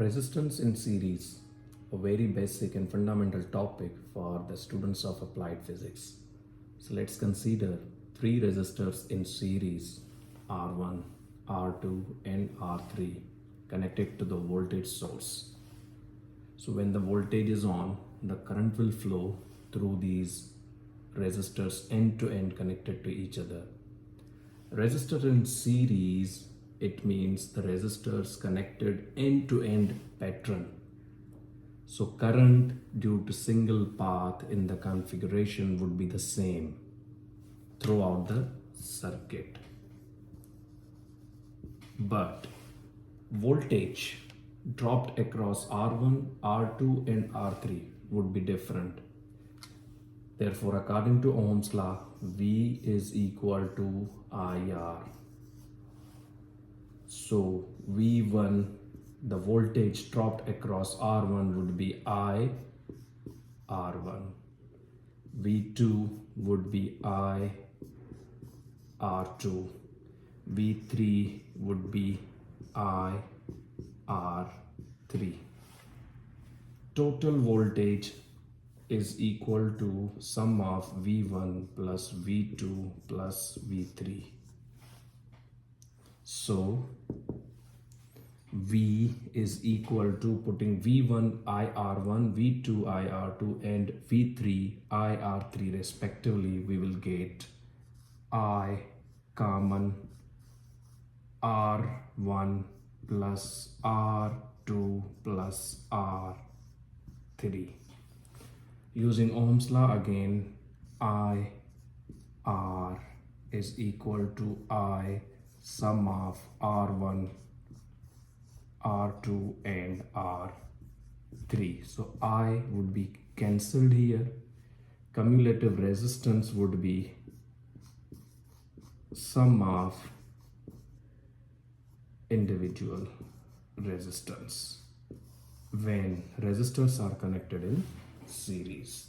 Resistance in series, a very basic and fundamental topic for the students of applied physics. So let's consider three resistors in series R1, R2 and R3 connected to the voltage source. So when the voltage is on, the current will flow through these resistors end to end connected to each other. Resistor in series, it means the resistors connected end to end pattern. So current due to single path in the configuration would be the same throughout the circuit. But voltage dropped across R1, R2 and R3 would be different. Therefore, according to Ohm's law, V is equal to IR. So V1, the voltage dropped across R1 would be I R1. V2 would be I R2. V3 would be I R3. Total voltage is equal to sum of V1 plus V2 plus V3. So V is equal to putting V1 IR1, V2 IR2 and V3 IR3 respectively, we will get I common R1 plus R2 plus R3. Using Ohm's law again, I R is equal to I sum of R1, R2 and R3. So I would be cancelled here. Cumulative resistance would be sum of individual resistance when resistors are connected in series.